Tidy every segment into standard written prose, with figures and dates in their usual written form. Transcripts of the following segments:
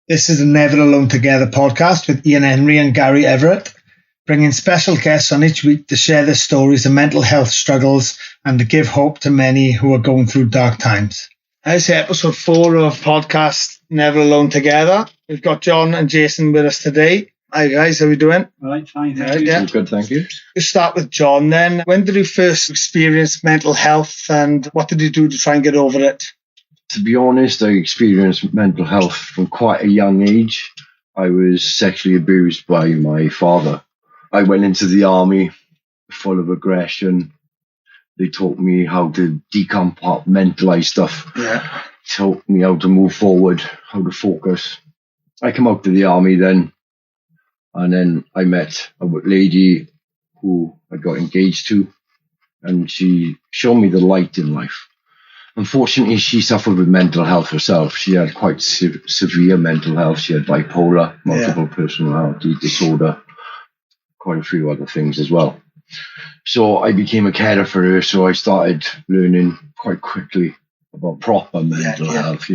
This is the Never Alone Together podcast with Ian Hendry and Gary Everett, bringing special guests on each week to share their stories of mental health struggles and to give hope to many who are going through dark times. This is episode 4 of podcast Never Alone Together. We've got John and Jason with us today. Hi guys, how are we doing? All right, fine, thank you. Yeah. Good, thank you. We'll start with John then. When did you first experience mental health and what did you do to try and get over it? To be honest, I experienced mental health from quite a young age. I was sexually abused by my father. I went into the army full of aggression. They taught me how to decompartmentalize stuff. Yeah. Taught me how to move forward, how to focus. I came out to the army then, and then I met a lady who I got engaged to, and she showed me the light in life. Unfortunately, she suffered with mental health herself. She had quite severe mental health. She had bipolar, multiple personality disorder, quite a few other things as well. So I became a carer for her. So I started learning quite quickly about proper mental health,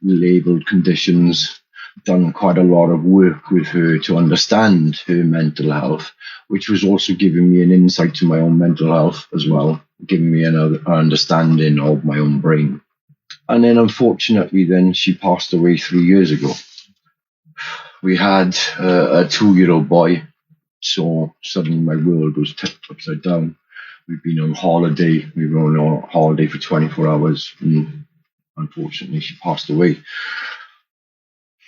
labeled conditions, done quite a lot of work with her to understand her mental health, which was also giving me an insight to my own mental health as well, giving me an understanding of my own brain. And then unfortunately then she passed away 3 years ago. We had a 2-year-old boy, so suddenly my world was tipped upside down. We'd been on holiday. We were on holiday for 24 hours and unfortunately she passed away.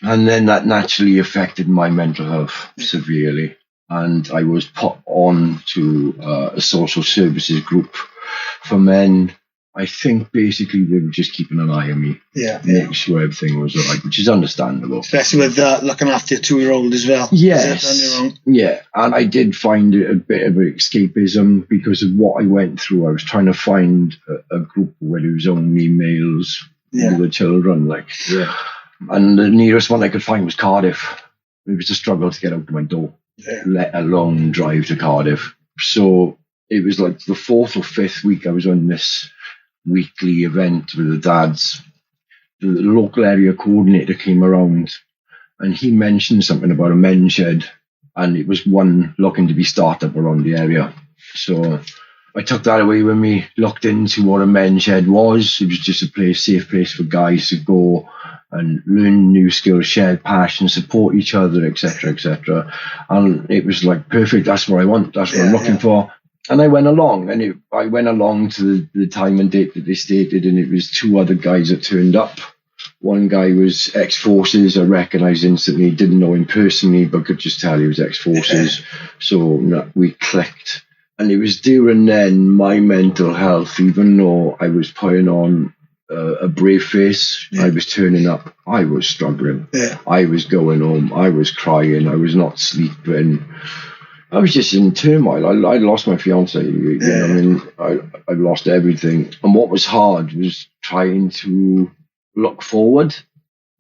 And then that naturally affected my mental health severely. And I was put on to a social services group for men. I think basically they were just keeping an eye on me, making sure everything was all right, which is understandable. Especially with looking after your 2-year-old as well. Yes. Yeah, and I did find it a bit of escapism because of what I went through. I was trying to find a group where there was only males with the children, and the nearest one I could find was Cardiff. It was a struggle to get out of my door, let alone drive to Cardiff. So it was like the 4th or 5th week I was on this weekly event with the dads. The local area coordinator came around and he mentioned something about a men's shed, and it was one looking to be started up around the area. So I took that away with me, looked into what a men's shed was. It was just a safe place for guys to go and learn new skills, share passion, support each other, etc., etc. And it was like perfect. That's what I want. That's what I'm looking for. And I went along, and I went along to the time and date that they stated, and it was 2 other guys that turned up. One guy was ex-forces. I recognised instantly. Didn't know him personally, but could just tell he was ex-forces. So we clicked. And it was during then my mental health, even though I was putting on a brave face, I was turning up, I was struggling. I was going home, I was crying, I was not sleeping. I was just in turmoil. I lost my fiance. I lost everything. And what was hard was trying to look forward,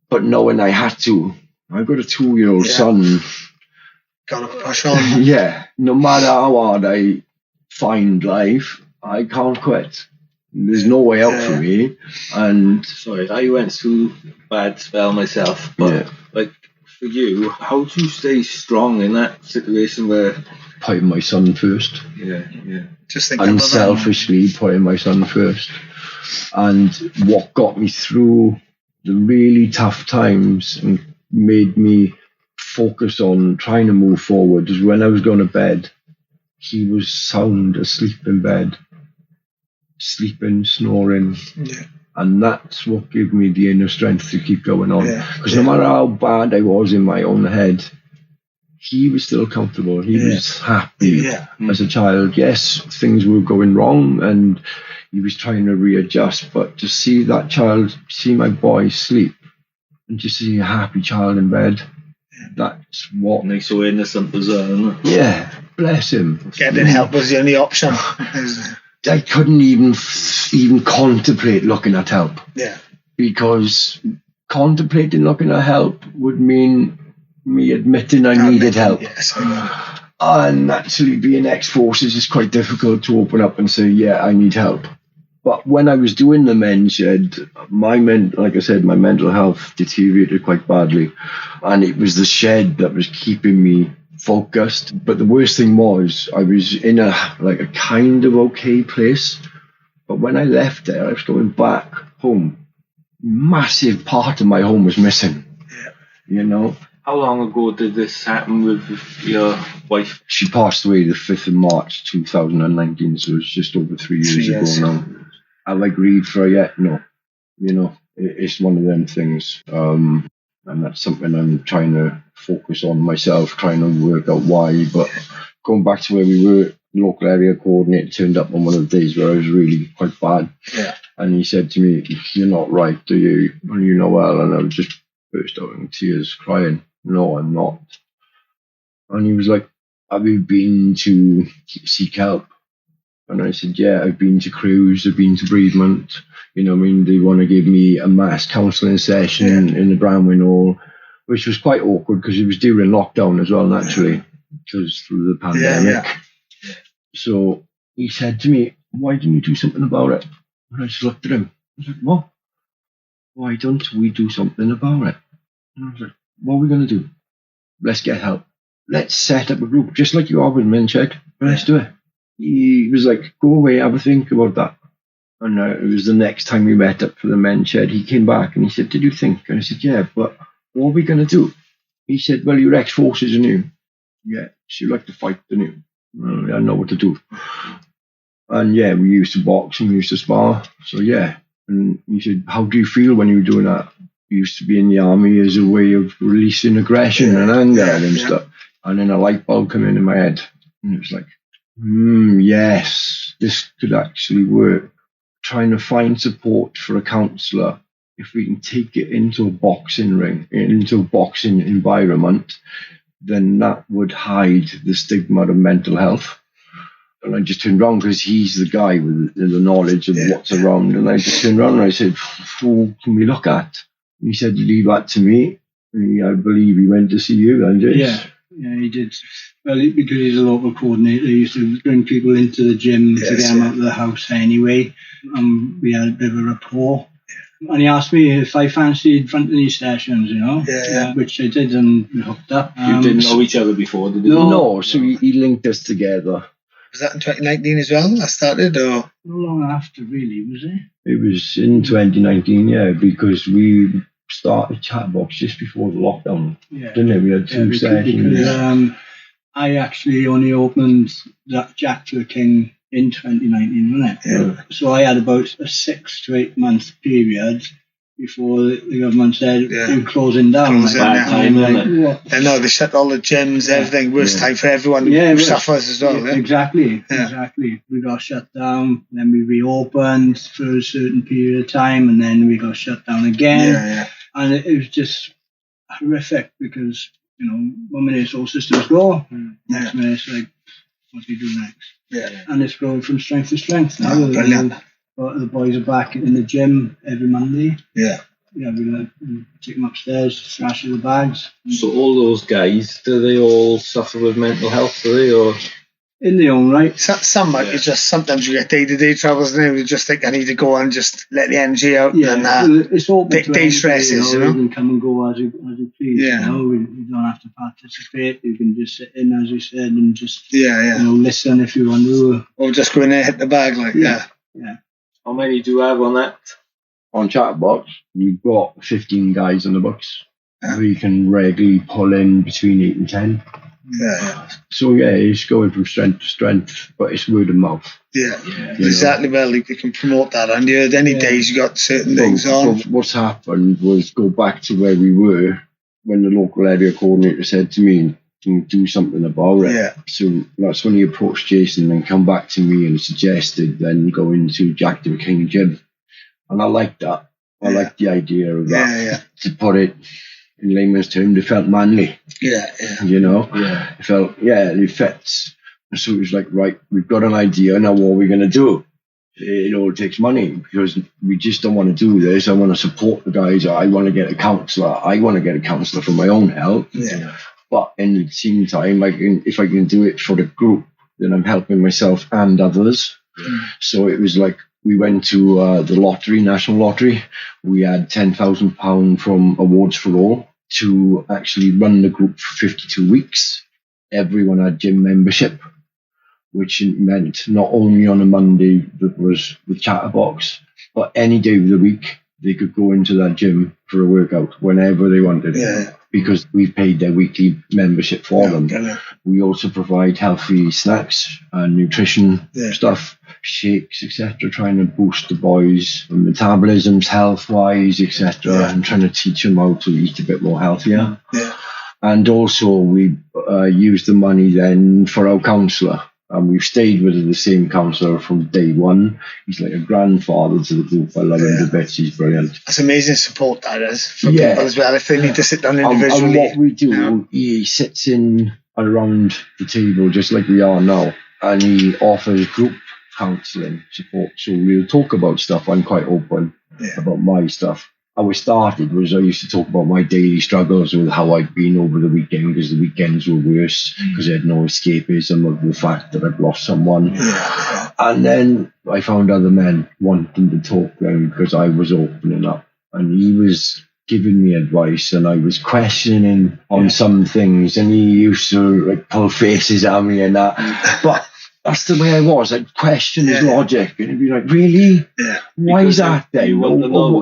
but knowing I had to. I've got a 2-year-old son. Gotta push on. No matter how hard I find life, I can't quit. There's no way out for me. And sorry, I went through a bad spell myself, but for you, how do you stay strong in that situation where putting my son first? Just unselfishly putting my son first. And what got me through the really tough times and made me focus on trying to move forward is when I was going to bed, he was sound asleep in bed, sleeping, snoring. And that's what gave me the inner strength to keep going on. Because no matter how bad I was in my own head, he was still comfortable. He was happy as a child. Yes, things were going wrong and he was trying to readjust, but to see that child, see my boy sleep and just see a happy child in bed, that's what makes so innocent bizarre. Bless him. Getting help was the only option. I couldn't even contemplate looking at help. Because contemplating looking at help would mean me admitting I needed help. And naturally being ex-forces is quite difficult to open up and say, I need help. But when I was doing the MensShed, like I said, my mental health deteriorated quite badly, and it was the shed that was keeping me focused. But the worst thing was, I was in a kind of okay place, but when I left there, I was going back home. Massive part of my home was missing. You know. How long ago did this happen with your wife? She passed away the 5th of March 2019, so it's just over 3 years ago now. Have I grieved for her yet? No. You know, it's one of them things. And that's something I'm trying to focus on myself, trying to work out why. But going back to where we were, the local area coordinator turned up on one of the days where I was really quite bad. Yeah. And he said to me, "You're not right, do you? And you know well." And I was just burst out in tears, crying. "No, I'm not." And he was like, "Have you been to seek help?" And I said, "Yeah, I've been to Cruise, I've been to bereavement. You know, I mean, they want to give me a mass counselling session in the Brownwing Hall," which was quite awkward because it was during lockdown as well, naturally, because through the pandemic. So he said to me, "Why didn't you do something about it?" And I just looked at him. I was like, "What? Why don't we do something about it?" And I was like, "What are we going to do? Let's get help. Let's set up a group, just like you are with MensShed. Let's do it." He was like, "Go away, have a think about that." And it was the next time we met up for the MensShed. He came back and he said, "Did you think?" And I said, "Yeah, but what are we going to do?" He said, "Well, you're ex-forces, aren't you?" "Yeah." "So you like to fight, don't you?" "I know what to do." And yeah, we used to box and we used to spar. So yeah. And he said, "How do you feel when you were doing that?" He used to be in the army as a way of releasing aggression and anger and stuff. And then a light bulb came in my head. And it was like, yes, this could actually work. Trying to find support for a counsellor, if we can take it into a boxing ring, into a boxing environment, then that would hide the stigma of mental health. And I just turned around because he's the guy with the knowledge of what's around. And I just turned around and I said, "Who can we look at?" And he said, "Leave that to me." And I believe he went to see you, Andrew. Yeah, he did. Well, because he's a local coordinator, he used to bring people into the gym to get them out of the house anyway. We had a bit of a rapport. And he asked me if I fancied fronting these sessions, you know, which I did, and we hooked up. You didn't know each other before, did you? No, so he linked us together. Was that in 2019 as well? That started, or? Not long after, really, was it? It was in 2019, yeah, because we started Chatbox just before the lockdown, didn't it? We had two sessions. Because, I actually only opened that Jack to the King in 2019, wasn't it? Yeah. So I had about a 6 to 8 month period before the government said you're closing down. I know, they shut all the gyms, everything. Worst time for everyone who suffers as well. Exactly. We got shut down, then we reopened for a certain period of time, and then we got shut down again. And it was just horrific because, you know, 1 minute all systems go, next minute it's like, what do you do next? And it's growing from strength to strength now. Brilliant. The boys are back in the gym every Monday. Yeah, we take them upstairs, thrash the bags. So all those guys, do they all suffer with mental health, do they, or? In their own right. Some might be just, sometimes you get day-to-day troubles and you just think, I need to go and just let the energy out and it's open de-stresses, you know. You can come and go as you please, you know. You don't have to participate. You can just sit in, as you said, and just you know, listen if you want to. Or just go in there and hit the bag, like, yeah. How many do you have on that? On Chatbox, we've got 15 guys on the books. We can regularly pull in between 8 and 10. So it's going from strength to strength, but it's word of mouth. Exactly. Well, you can promote that, and any days you got certain things on. What's happened was go back to where we were when the local area coordinator said to me, "Can you do something about it?" So that's when he approached Jason and come back to me and suggested then going to Jack the King Gym, and I liked that. I liked the idea of that. To put it in layman's terms, it felt manly. You know? It felt, it fits. And so it was like, right, we've got an idea, now what are we going to do? It all takes money because we just don't want to do this. I want to support the guys. I want to get a counsellor. I want to get a counsellor for my own health. But in the same time, if I can do it for the group, then I'm helping myself and others. So it was like, We went to the lottery, national lottery. We had £10,000 from Awards for All to actually run the group for 52 weeks. Everyone had gym membership, which meant not only on a Monday that was the chatterbox, but any day of the week they could go into that gym for a workout whenever they wanted. Yeah. Because we've paid their weekly membership for them. Brilliant. We also provide healthy snacks and nutrition stuff, shakes, etc., trying to boost the boys' metabolisms, health-wise, etc., and trying to teach them how to eat a bit more healthier. Yeah. And also we use the money then for our counsellor. And we've stayed with the same counsellor from day one. He's like a grandfather to the group. I love him to bits. He's brilliant. It's amazing support that is for people as well. If they need to sit down individually. And what we do, he sits in around the table just like we are now. And he offers group counselling support. So we'll talk about stuff. I'm quite open about my stuff. How it started was I used to talk about my daily struggles with how I'd been over the weekend, because the weekends were worse because I had no escapism of the fact that I'd lost someone. And then I found other men wanting to talk then because I was opening up, and he was giving me advice and I was questioning on some things, and he used to like pull faces at me and that. But that's the way I was. I'd question his logic, and he'd be like, "Really? Yeah. Why is that then?"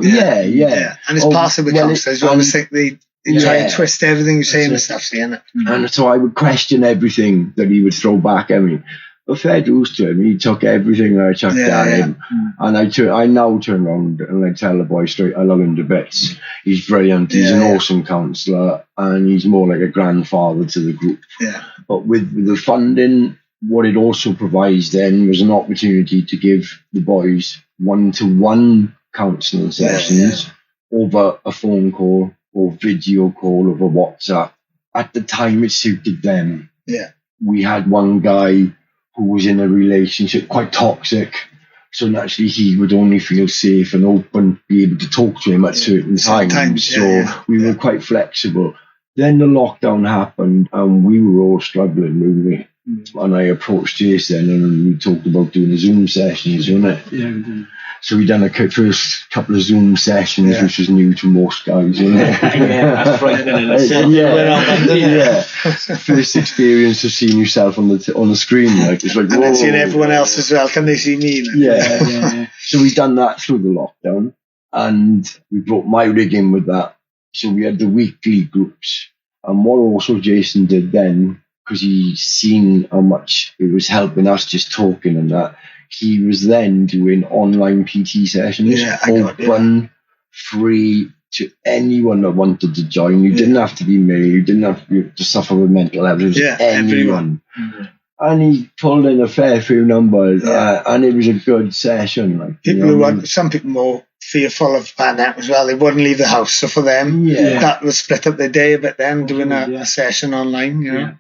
Yeah. And it's possible counsellors. You always think they try and twist everything you say and stuff, saying it. And so I would question everything that he would throw back at me. But fair dues to him, he took everything that I chucked at him. And I now turn around and I tell the boy straight, I love him to bits. He's brilliant. He's an awesome counsellor, and he's more like a grandfather to the group. Yeah. But with the funding, what it also provides then was an opportunity to give the boys one-to-one counselling sessions over a phone call or video call over WhatsApp. At the time, it suited them. Yeah. We had one guy who was in a relationship, quite toxic, so naturally he would only feel safe and open, be able to talk to him at certain times. So we were quite flexible. Then the lockdown happened and we were all struggling, really. And I approached Jason and we talked about doing a Zoom sessions, wasn't it? Yeah, we did. So we done a first couple of Zoom sessions, which was new to most guys, isn't it? That's frightening in itself. First experience of seeing yourself on the screen, like it's like, and then seeing everyone else as well. Can they see me? So we done that through the lockdown, and we brought my rig in with that. So we had the weekly groups, and what also Jason did then, because he seen how much it was helping us just talking and that, he was then doing online PT sessions, open, free to anyone that wanted to join. You didn't have to be married, you didn't have to suffer with mental health, it was anyone. And he pulled in a fair few numbers, and it was a good session. Like, people some people more fearful of that as well. They wouldn't leave the house, so for them, that would split up their day a bit. Then doing a session online, you know. Yeah.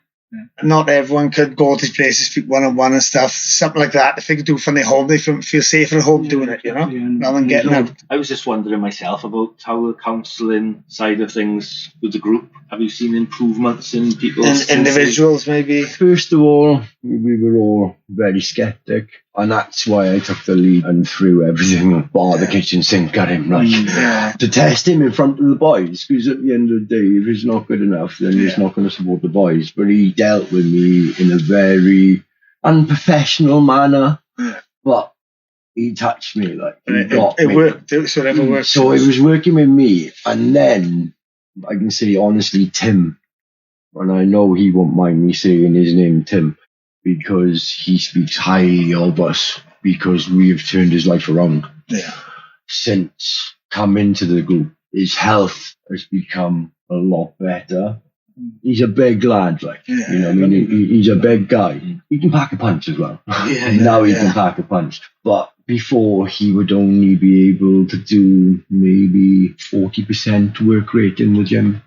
Not everyone could go to these places, speak one-on-one and stuff, something like that. If they could do it from their home, they feel safer at home doing it, you know, rather than getting out. I was just wondering myself about how the counselling side of things with the group. Have you seen improvements in people? Individuals, maybe? First of all, we were all very sceptic, and that's why I took the lead and threw everything bar the kitchen sink at him, to test him in front of the boys, because at the end of the day, if he's not good enough, then he's not going to support the boys. But he dealt with me in a very unprofessional manner, but he touched me, like, he got me. It worked, so it never worked. So it was working with me, and then I can say honestly, Tim, and I know he won't mind me saying his name, Tim, because he speaks highly of us, because we have turned his life around. Since coming to the group, his health has become a lot better. He's a big lad, like, you know what I mean? He's a big guy. He can pack a punch as well. Now he can pack a punch. But before, he would only be able to do maybe 40% work rate in the gym.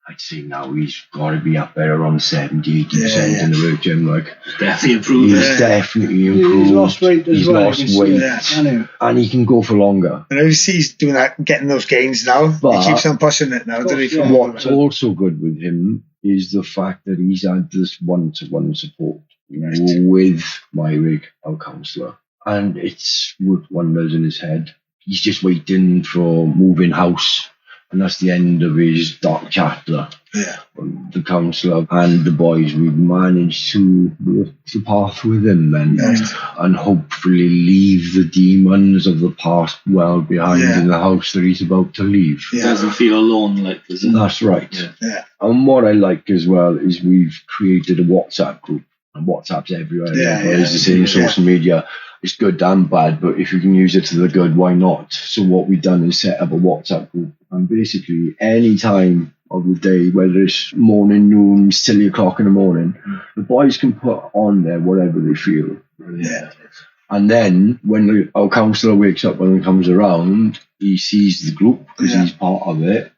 I'd say now he's got to be up there around 70, 80% in the work gym. Like, definitely improved. He's definitely improved. He's lost weight as well. He's lost weight. And he can go for longer. And obviously he's doing that, getting those gains now. But he keeps on pushing it now. What's also good with him is the fact that he's had this one-to-one support with my rig, our counsellor. and it's worked wonders in his head. He's just waiting for moving house, and that's the end of his dark chapter. Yeah. The counsellor and the boys, we've managed to walk the path with him then, and hopefully leave the demons of the past well behind in the house that he's about to leave. Yeah. Doesn't feel alone, like, does it? That's right. Yeah. And what I like as well is we've created a WhatsApp group, and WhatsApp's everywhere. It's the same social media. It's good and bad, but if you can use it to the good, why not? So what we've done is set up a WhatsApp group, and basically any time of the day, whether it's morning, noon, silly o'clock in the morning, the boys can put on there whatever they feel. Yeah. And then when our counsellor wakes up and comes around, he sees the group because he's part of it,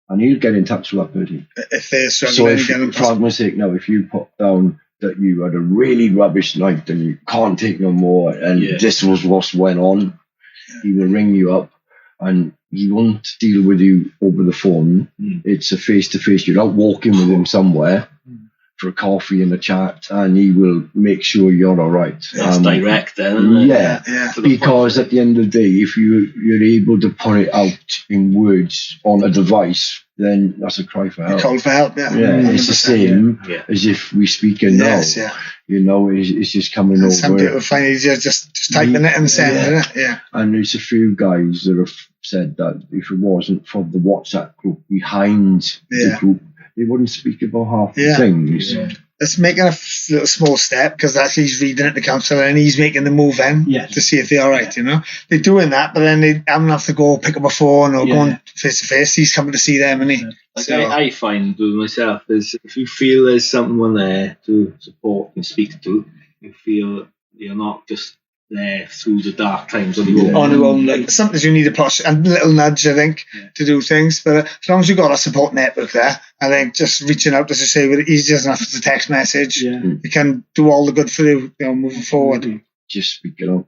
and he'll get in touch with that person. If they're struggling, for argument's sake, now if you put down that you had a really rubbish night and you can't take no more, and this was what went on, he will ring you up, and he won't deal with you over the phone. It's a face-to-face. You're out walking with him somewhere for a coffee and a chat, and he will make sure you're all right. It's direct then, isn't it? Because at the end of the day, if you're able to put it out in words on a device, then that's a cry for help. A call for help, it's the same as if we speak it now. You know, it's just coming over. Some people find it easier just typing it and sending it. Yeah. And there's a few guys that have said that if it wasn't for the WhatsApp group behind the group, they wouldn't speak about half the things. It's making a little small step, because actually he's reading it to counsellor and he's making the move in to see if they're all right, you know. They're doing that, but then they haven't have to go pick up a phone or go on face to face. He's coming to see them, and I find with myself is if you feel there's someone there to support and speak to, you feel you're not just there through the dark times on your own. Like, sometimes you need a push and a little nudge, I think, to do things. But as long as you've got a support network there, I think just reaching out, as you say, with it easy enough as a text message, you can do all the good for you, moving forward. Just speaking up.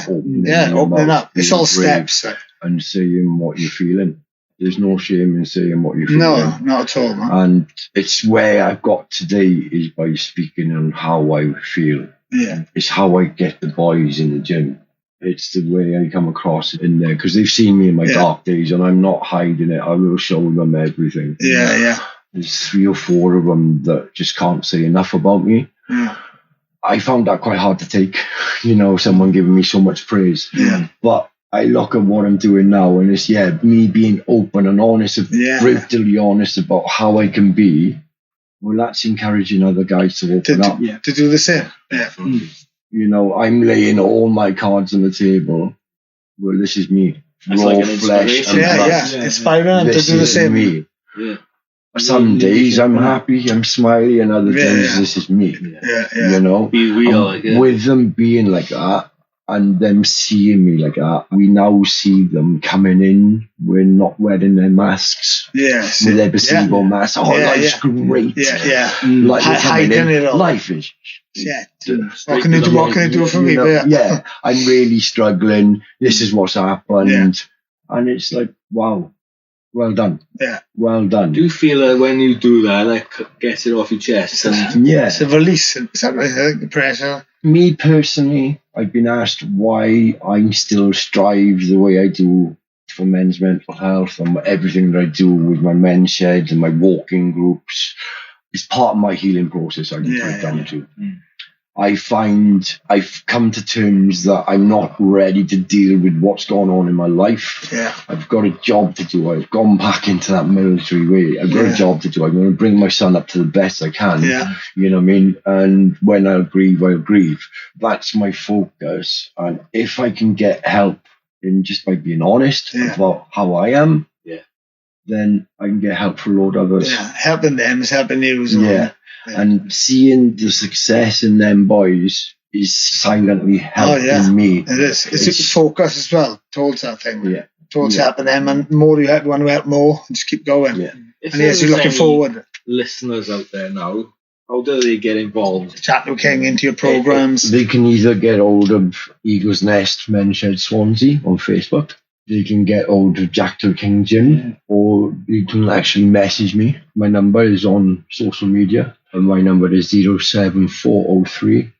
Opening up. It's all steps. And saying what you're feeling. There's no shame in saying what you're feeling. No, not at all, man. And it's where I've got today is by speaking on how I feel. Yeah. It's how I get the boys in the gym. It's the way I come across in there, because they've seen me in my dark days, and I'm not hiding it. I will show them everything. There's 3 or 4 of them that just can't say enough about me. I found that quite hard to take, someone giving me so much praise. But I look at what I'm doing now, and it's me being open and honest, brutally honest about how I can be. Well, that's encouraging other guys to open up. To do the same. I'm laying all my cards on the table. Well, this is me. That's raw like an flesh and blood. Inspiring this to do the is same. Me. Some days I'm happy, I'm smiley, and other days this is me. Be real. With them being like that, and them seeing me like that, we now see them coming in. We're not wearing their masks. With their placebo masks. Life's great. Life is what can they do for me? I'm really struggling. This is what's happened. And it's like, wow. Well done. Well done. Do you feel that when you do that, like, gets it off your chest? It's a release. The pressure. Me personally, I've been asked why I still strive the way I do for men's mental health, and everything that I do with my men's shed and my walking groups is part of my healing process. I can put it down to. I find I've come to terms that I'm not ready to deal with what's going on in my life. I've got a job to do. I've gone back into that military way. I've got a job to do. I'm going to bring my son up to the best I can. You know what I mean? And when I'll grieve, I'll grieve. That's my focus. And if I can get help in just by being honest about how I am, then I can get help for a load of others. Helping them is helping you as well. And seeing the success in them boys is silently helping me. It is. It's focus as well towards that thing. Towards helping them, and the more you help, you want to help more, and just keep going. If and as you're looking forward. Listeners out there now, how do they get involved? Chat with King into your programs. They can either get hold of Eagles Nest MensShed Swansea on Facebook. They can get hold of Jack to King Gym, or you can actually message me. My number is on social media, and my number is 07403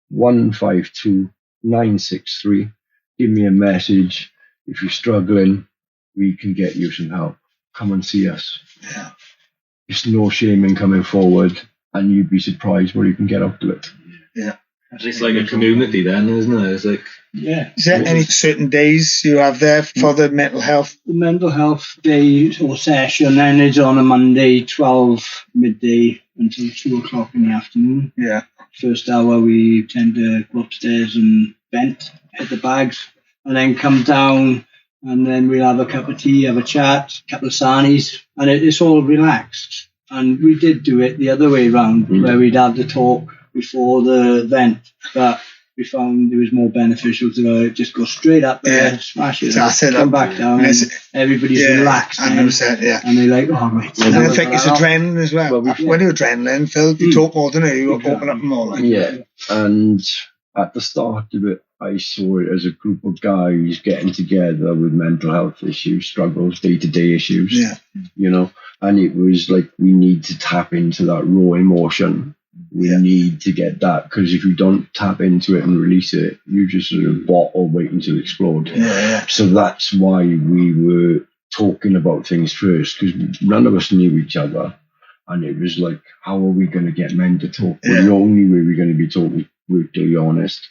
152 963. Give me a message. If you're struggling, we can get you some help. Come and see us. Yeah. It's no shame in coming forward, and you'd be surprised what you can get out of it. Yeah. It's like a community then, isn't it? It's like, yeah. Is there any certain days you have there for the mental health? The mental health day or session then is on a Monday, 12 midday until 2 o'clock in the afternoon. Yeah. First hour we tend to go upstairs and vent, hit the bags, and then come down, and then we'll have a cup of tea, have a chat, a couple of sarnies, and it's all relaxed. And we did do it the other way round, where we'd have the talk before the vent, but we found it was more beneficial to just go straight up there, smash it, come back down, and everybody's relaxed. 100%, yeah. And they're like, oh, right. And I think it's adrenaline as well. When you're adrenaline, Phil, you talk more than you open up more. Like. Yeah, and at the start of it, I saw it as a group of guys getting together with mental health issues, struggles, day-to-day issues. Yeah. You know, and it was like we need to tap into that raw emotion. We need to get that, because if you don't tap into it and release it, you just sort of bottle waiting to explode. Yeah. So that's why we were talking about things first, because none of us knew each other, and it was like, how are we going to get men to talk? Well, the only way we're going to be talking, brutally honest.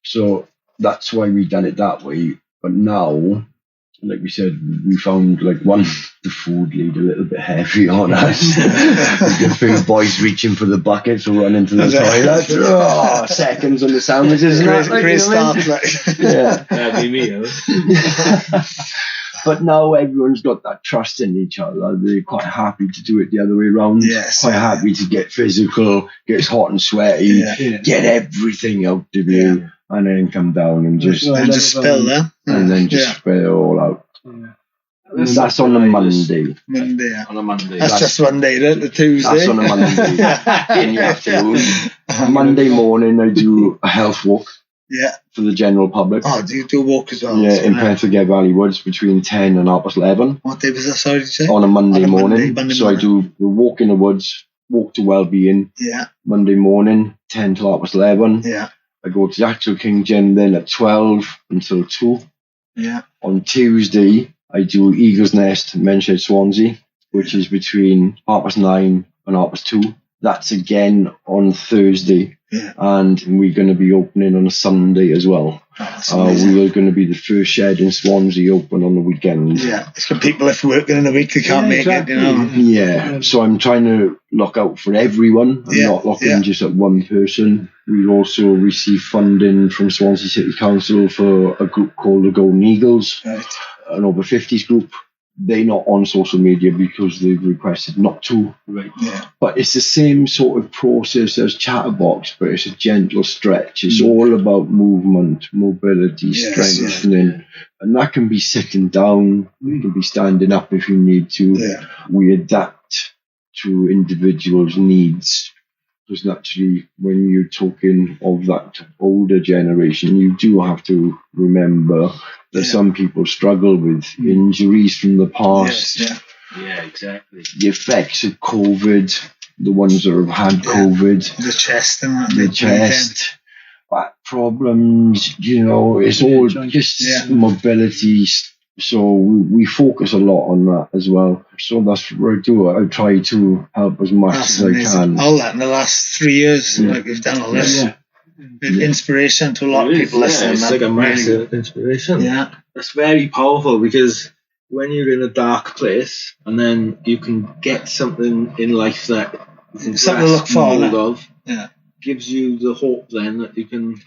So that's why we done it that way. But now, like we said, we found like the food lead a little bit heavy on us. The few boys reaching for the buckets or running to the toilet. Seconds on the sandwiches. Great start. Yeah. That'd be me. But now everyone's got that trust in each other. They're quite happy to do it the other way around. Yes. Quite happy to get physical, get hot and sweaty, get everything out of you, and then come down and just spill that. And then just spill it all out. Yeah. That's on a Monday. On a Monday. That's just one day, the Tuesday. That's on a Monday in the afternoon. Monday morning, I do a health walk. Yeah. For the general public. Oh, do you do a walk as well? Yeah, in Penthegate Valley Woods between 10 and 11. What day was that, sorry, did you say? On a Monday morning. Monday so I do the walk in the woods, walk to Wellbeing. Yeah. Monday morning, 10 to 11. Yeah. I go to the actual King Gym then at 12 until 2. Yeah. On Tuesday, I do Eagles Nest MensShed Swansea, which is between 9:30 and 2:30. That's again on Thursday. Yeah. And we're going to be opening on a Sunday as well. We are going to be the first shed in Swansea open on the weekend. Yeah, it's for people if working in a week they can't make it, you know. Yeah, so I'm trying to look out for everyone. I'm not looking just at one person. We also receive funding from Swansea City Council for a group called the Golden Eagles, an over 50s group. They're not on social media because they've requested not to. Right. Yeah. But it's the same sort of process as Chatterbox, but it's a gentle stretch. It's all about movement, mobility, strengthening. And that can be sitting down, you can be standing up if you need to. Yeah. We adapt to individuals' needs. Because naturally, when you're talking of that older generation, you do have to remember that some people struggle with injuries from the past. Yeah, exactly. The effects of COVID, the ones that have had COVID. The chest and that. The chest. Back problems, you know, it's all just mobility. So we focus a lot on that as well. So that's what I do. I try to help as much as I can. All that in the last 3 years, like we've done all this. Inspiration to a lot of people listening. It's like a massive inspiration. Yeah. That's very powerful, because when you're in a dark place and then you can get something in life that you can something to look forward of, gives you the hope then that you can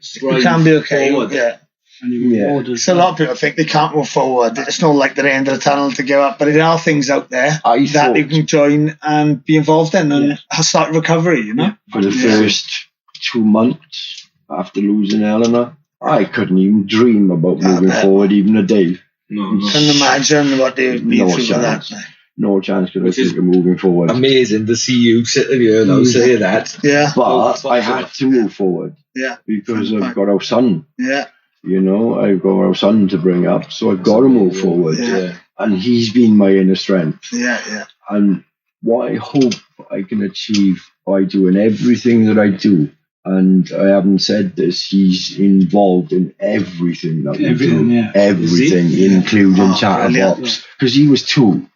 strive you can be okay forward. So a lot of people think they can't move forward. It's not like the end of the tunnel to give up, but there are things out there that you can join and be involved in and start recovery, you know. For the first 2 months after losing Eleanor, I couldn't even dream about moving forward even a day. No. Couldn't imagine what they've been through for that. No chance could I think of moving forward. Amazing to see you sitting here and I'll say that. Yeah. But I had to move forward. Yeah. Because I've got our son. Yeah. You know, I've got our son to bring up, so I've got to move forward. Yeah. And he's been my inner strength. Yeah. And what I hope I can achieve by doing everything that I do And I haven't said this, he's involved in everything that we do. Yeah. Everything, including Chatterbox. Because he was 2.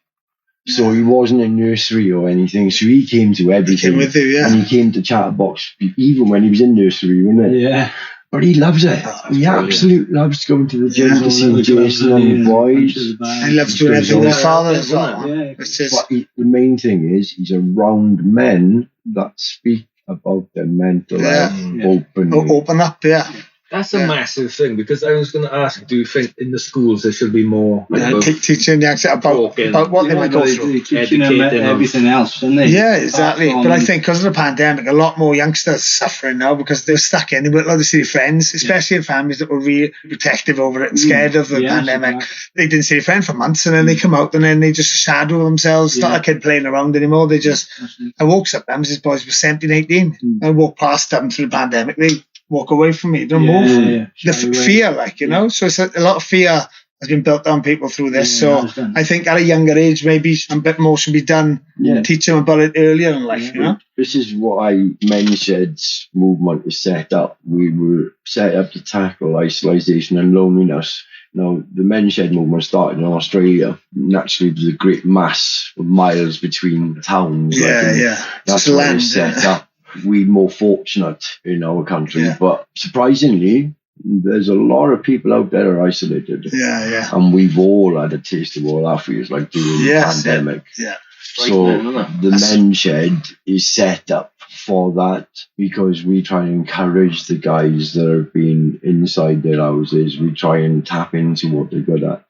So he wasn't in nursery or anything. So he came to everything. He came with you, yeah. And he came to Chatterbox even when he was in nursery, wasn't it? Yeah. But he loves it. He absolutely loves going to the gym to see Jason and the boys. He loves doing everything with his father as well. Yeah. But the main thing is he's around men that speak about their mental health openly. Open up, yeah. That's a massive thing, because I was going to ask, do you think in the schools there should be more teaching the accent about what they might go through? Teaching them everything else, don't they? Yeah, exactly. But I think because of the pandemic, a lot more youngsters are suffering now because they're stuck in. They weren't allowed to see their friends, especially in families that were really protective over it and scared of the pandemic. Exactly. They didn't see a friend for months, and then they come out and then they just shadow themselves. It's not a kid playing around anymore. They just... I walked sometimes, these boys were 17, 18. I walked past them through the pandemic. They walk away from me, don't move. The fear, like, you know, so it's a lot of fear has been built on people through this. So I think at a younger age, maybe a bit more should be done. Teach them about it earlier in life, you know. This is why MensShed's movement is set up. We were set up to tackle isolation and loneliness. Now, the MensShed movement started in Australia. Naturally, there's a great mass of miles between towns. That's why it's set up. We're more fortunate in our country, but surprisingly, there's a lot of people out there are isolated. And we've all had a taste of all that feels like during the pandemic. So the MensShed is set up for that because we try and encourage the guys that have been inside their houses. We try and tap into what they're good at.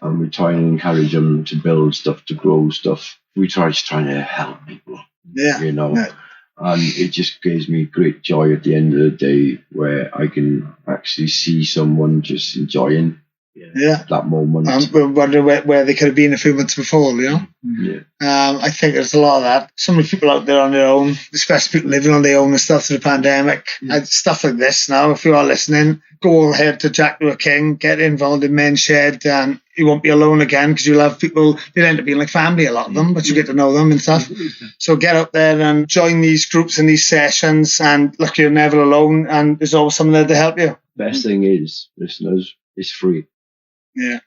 And we try and encourage them to build stuff, to grow stuff. We try to help people. You know. And it just gives me great joy at the end of the day where I can actually see someone just enjoying that moment. We wonder where they could have been a few months before, you know? I think there's a lot of that. So many people out there on their own, especially people living on their own and stuff through the pandemic. And stuff like this now, if you are listening, go ahead to Jack the King, get involved in MensShed, and you won't be alone again because you'll have people, they'll end up being like family, a lot of them, but you get to know them and stuff. So get out there and join these groups and these sessions, and look, you're never alone, and there's always someone there to help you. Best thing is, listeners, it's free.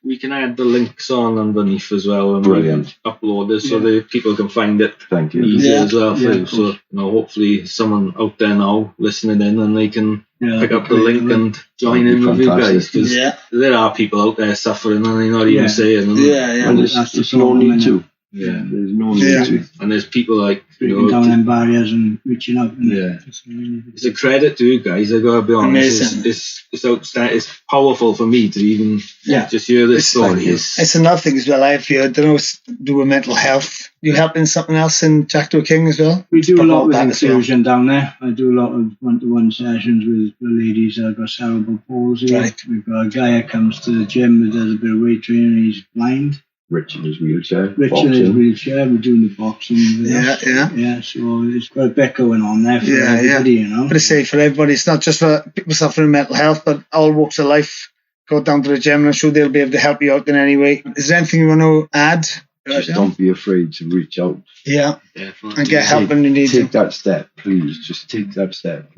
We can add the links on underneath as well, and brilliant. Upload it so that people can find it easier as well. So hopefully someone out there now listening in, and they can pick up the link and join in with you guys, because there are people out there suffering and they're not even saying. And there's no need to. There's no need to. And there's people like breaking down them barriers and reaching out. It's a credit to you guys, I gotta be honest. It's outstanding. It's powerful for me to even just hear this story. It's another thing as well. I've heard, I don't know, it's to do with mental health. You helping something else in Jack the King as well? We do a lot with inclusion down there. I do a lot of one-to-one sessions with the ladies that have got cerebral palsy. We've got a guy that comes to the gym that does a bit of weight training. He's blind. Rich in his wheelchair. We're doing the boxing. So it's got a bit going on there for everybody, you know. But I say for everybody, it's not just for people suffering mental health, but all walks of life. Go down to the gym and I'm sure they'll be able to help you out in any way. Is there anything you want to add? Just don't be afraid to reach out. And get help when you need to. Take that step, please. Just take that step.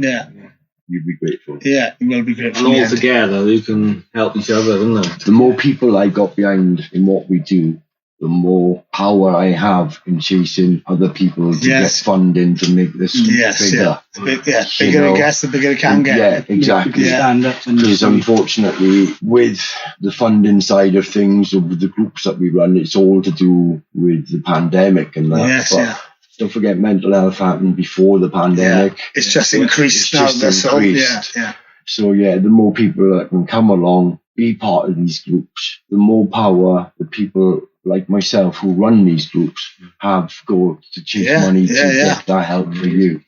You'd be grateful. You will be grateful. And all together, you can help each other, isn't it? The more people I got behind in what we do, the more power I have in chasing other people to get funding to make this bigger. Bigger it gets, the bigger it can get. Yeah, exactly. Because unfortunately, with the funding side of things, or with the groups that we run, it's all to do with the pandemic and that. Don't forget, mental health happened before the pandemic. It's just increased now. So the more people that can come along, be part of these groups, the more power the people like myself who run these groups have go to chase money to get that help for you.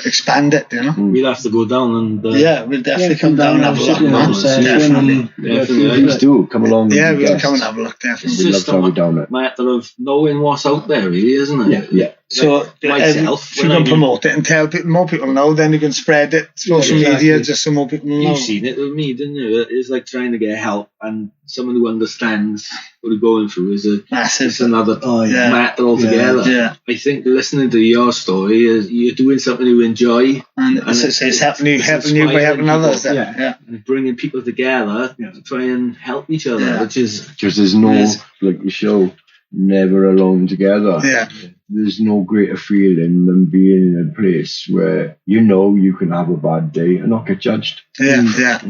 Expand it, you know. We'll have to go down and we'll definitely come down and have a look. Definitely. Please do come along. We'll come and have a look. Definitely. It's just a matter of knowing what's out there, really, isn't it? Yeah. So myself, if you can promote it and tell people, more people know, then you can spread it social media just so more people know. You've seen it with me, didn't you? It's like trying to get help, and someone who understands what you're going through is another matter altogether. Yeah. I think listening to your story is you're doing something you enjoy, and it's helping you by helping others. And bringing people together to try and help each other, which is because there's no like the show. Never alone together. Yeah. There's no greater feeling than being in a place where you know you can have a bad day and not get judged. That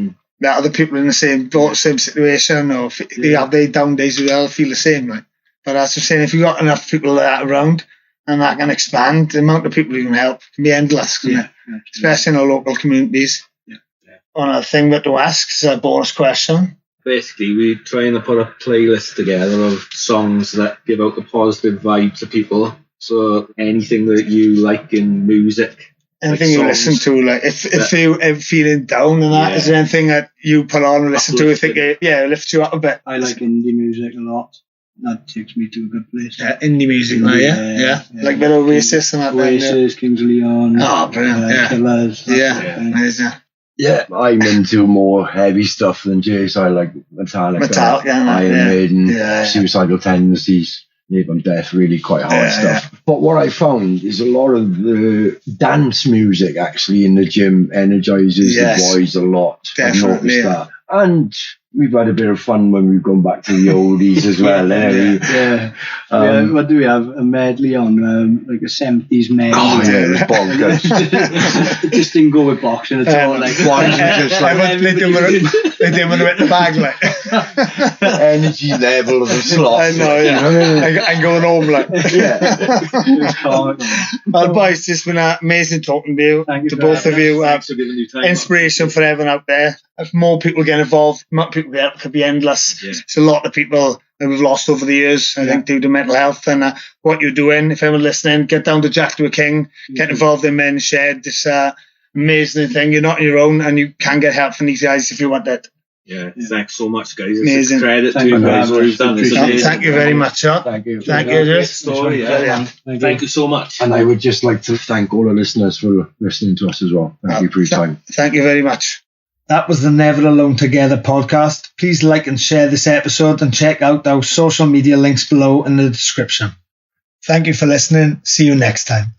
other people in the same boat, same situation, or they have their down days as well, feel the same. Right? But as I'm saying, if you've got enough people like that around, and that can expand, the amount of people you can help can be endless, especially in our local communities. One other thing that to ask is a bonus question. Basically, we're trying to put a playlist together of songs that give out a positive vibe to people. So anything that you like in music. Anything you listen to, like if you're feeling down and that, is there anything that you put on and listen to, think lifts you up a bit? I like indie music a lot. That takes me to a good place. Yeah, indie music, like a bit of Oasis and that. Oasis, Kings of Leon. Oh, brilliant. Killers. Amazing. Yeah, I'm into more heavy stuff than Jace. I like Metallica, Iron Maiden, Suicidal Tendencies, Napalm Death, really quite hard stuff. But what I found is a lot of the dance music actually in the gym energizes the boys a lot. Definitely. I've noticed that. And we've had a bit of fun when we've gone back to the oldies as well. What do we have? A medley on, like a 70s medley. Oh, yeah, it was bonkers. It just didn't go with boxing at all. Like, they did when they went to the bag, like. Energy level of the slot. I know, and going home, like. Well, boys, it's been amazing talking to you. Thank you to both of you. Thanks for giving you time. Inspiration for everyone out there. If more people get involved, more people could be endless. It's a lot of people that we've lost over the years, I think, due to mental health. And what you're doing, if anyone's listening, get down to Jack to a King, get involved in MensShed. This amazing thing. You're not on your own, and you can get help from these guys if you want it. Thanks so much, guys. Amazing. It's a credit to you guys what you've done. Thank you very much, sir. Thank you. Thank you. Story, Thank you so much. And I would just like to thank all the listeners for listening to us as well. Thank you for your time. Thank you very much. That was the Never Alone Together podcast. Please like and share this episode and check out our social media links below in the description. Thank you for listening. See you next time.